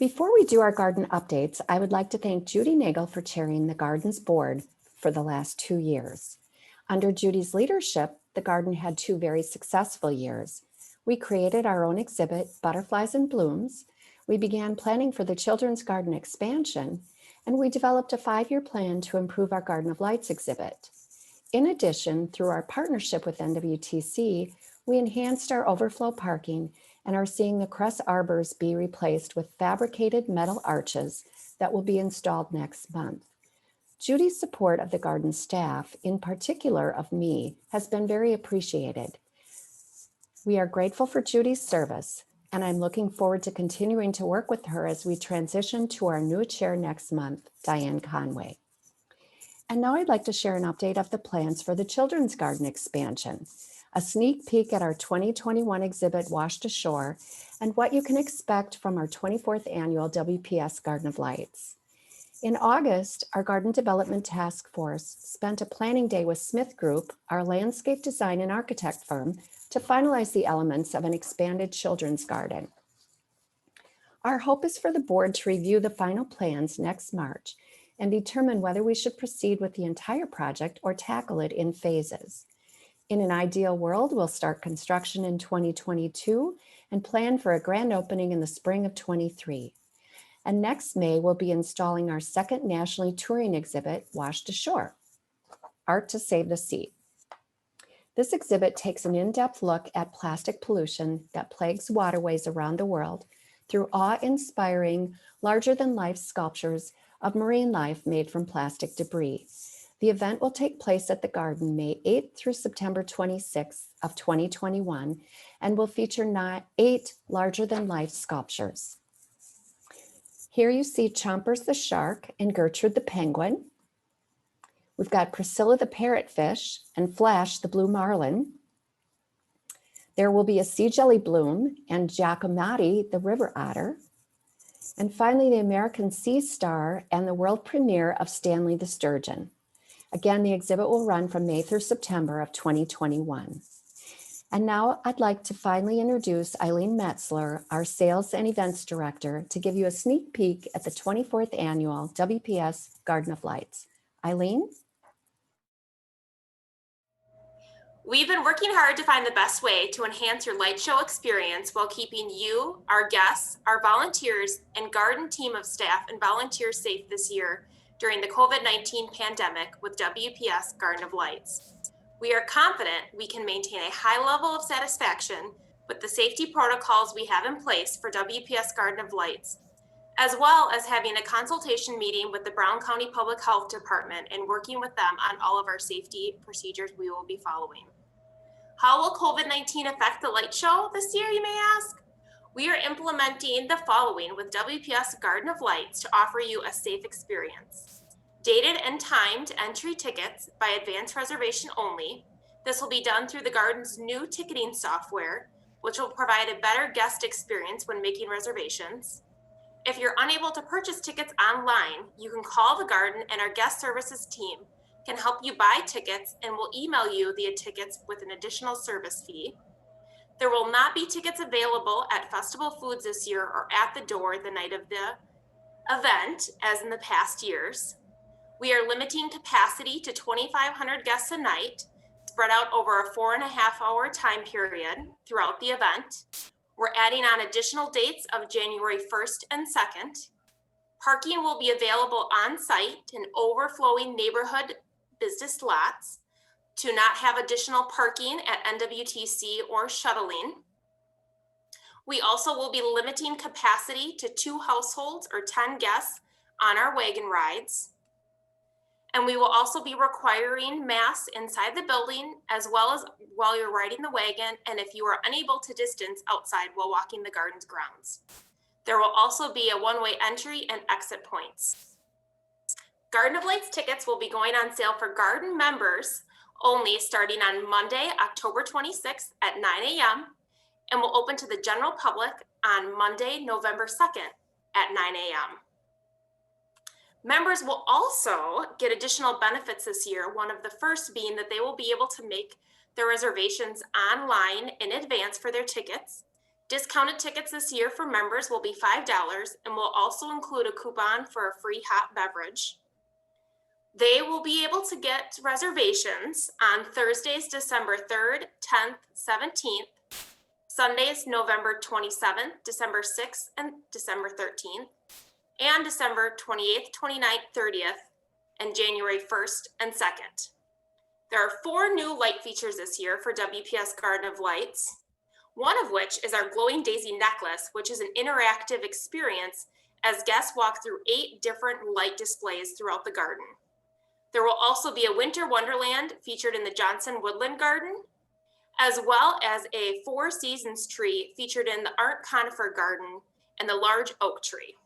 Before we do our garden updates, I would like to thank Judy Nagel for chairing the garden's board for the last 2 years. Under Judy's leadership, the garden had 2 very successful years. We created our own exhibit, Butterflies and Blooms. We began planning for the children's garden expansion, and we developed a 5-year plan to improve our Garden of Lights exhibit. In addition, through our partnership with NWTC, we enhanced our overflow parking and are seeing the cress arbors be replaced with fabricated metal arches that will be installed next month. Judy's support of the garden staff, in particular of me, has been very appreciated. We are grateful for Judy's service, and I'm looking forward to continuing to work with her as we transition to our new chair next month, Diane Conway. And now I'd like to share an update of the plans for the children's garden expansion, a sneak peek at our 2021 exhibit, Washed Ashore, and what you can expect from our 24th annual WPS Garden of Lights. In August, our Garden Development Task Force spent a planning day with Smith Group, our landscape design and architect firm, to finalize the elements of an expanded children's garden. Our hope is for the board to review the final plans next March and determine whether we should proceed with the entire project or tackle it in phases. In an ideal world, we'll start construction in 2022 and plan for a grand opening in the spring of 23. And next May, we'll be installing our second nationally touring exhibit, Washed Ashore, Art to Save the Sea. This exhibit takes an in-depth look at plastic pollution that plagues waterways around the world through awe-inspiring, larger-than-life sculptures of marine life made from plastic debris. The event will take place at the garden May 8th through September 26th of 2021 and will feature 8 larger-than-life sculptures. Here you see Chompers the shark and Gertrude the penguin. We've got Priscilla the parrotfish and Flash the blue marlin. There will be a sea jelly bloom and Giacometti the river otter. And finally, the American sea star and the world premiere of Stanley the sturgeon. Again, the exhibit will run from May through September of 2021. And now I'd like to finally introduce Eileen Metzler, our Sales and Events Director, to give you a sneak peek at the 24th Annual WPS Garden of Lights. Eileen? We've been working hard to find the best way to enhance your light show experience while keeping you, our guests, our volunteers, and garden team of staff and volunteers safe this year during the COVID-19 pandemic with WPS Garden of Lights. We are confident we can maintain a high level of satisfaction with the safety protocols we have in place for WPS Garden of Lights, as well as having a consultation meeting with the Brown County Public Health Department and working with them on all of our safety procedures we will be following. How will COVID-19 affect the light show this year, you may ask? We are implementing the following with WPS Garden of Lights to offer you a safe experience. Dated and timed entry tickets by advance reservation only. This will be done through the garden's new ticketing software, which will provide a better guest experience when making reservations. If you're unable to purchase tickets online, you can call the garden and our guest services team can help you buy tickets and will email you the tickets with an additional service fee. There will not be tickets available at Festival Foods this year or at the door the night of the event, as in the past years. We are limiting capacity to 2,500 guests a night, spread out over a 4.5-hour time period throughout the event. We're adding on additional dates of January 1st and 2nd. Parking will be available on site in overflowing neighborhood business lots to not have additional parking at NWTC or shuttling. We also will be limiting capacity to 2 households or 10 guests on our wagon rides. And we will also be requiring masks inside the building as well as while you're riding the wagon and if you are unable to distance outside while walking the garden's grounds. There will also be a one-way entry and exit points. Garden of Lights tickets will be going on sale for garden members only starting on Monday, October 26th at 9 a.m. and will open to the general public on Monday, November 2nd at 9 a.m. Members will also get additional benefits this year, one of the first being that they will be able to make their reservations online in advance for their tickets, Discounted tickets this year for members will be $5 and will also include a coupon for a free hot beverage. They will be able to get reservations on Thursdays, December 3rd, 10th, 17th, Sundays, November 27th, December 6th, and December 13th, and December 28th, 29th, 30th, and January 1st and 2nd. There are 4 new light features this year for WPS Garden of Lights, one of which is our Glowing Daisy necklace, which is an interactive experience as guests walk through 8 different light displays throughout the garden. There will also be a Winter Wonderland featured in the Johnson Woodland Garden, as well as a 4 Seasons tree featured in the Arndt Conifer Garden and the large oak tree.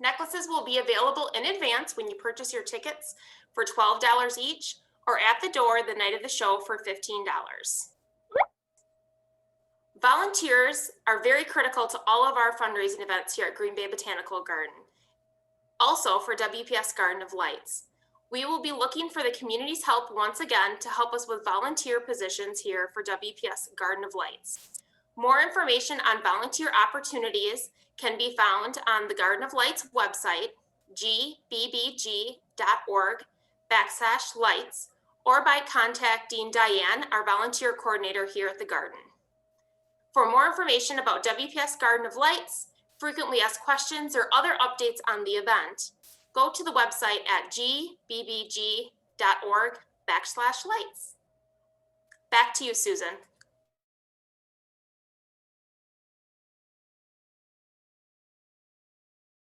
Necklaces will be available in advance when you purchase your tickets for $12 each, or at the door the night of the show for $15. Volunteers are very critical to all of our fundraising events here at Green Bay Botanical Garden. Also for WPS Garden of Lights. We will be looking for the community's help once again to help us with volunteer positions here for WPS Garden of Lights. More information on volunteer opportunities can be found on the Garden of Lights website, gbbg.org/lights, or by contacting Diane, our volunteer coordinator here at the garden. For more information about WPS Garden of Lights, frequently asked questions, or other updates on the event, go to the website at gbbg.org/lights. Back to you, Susan.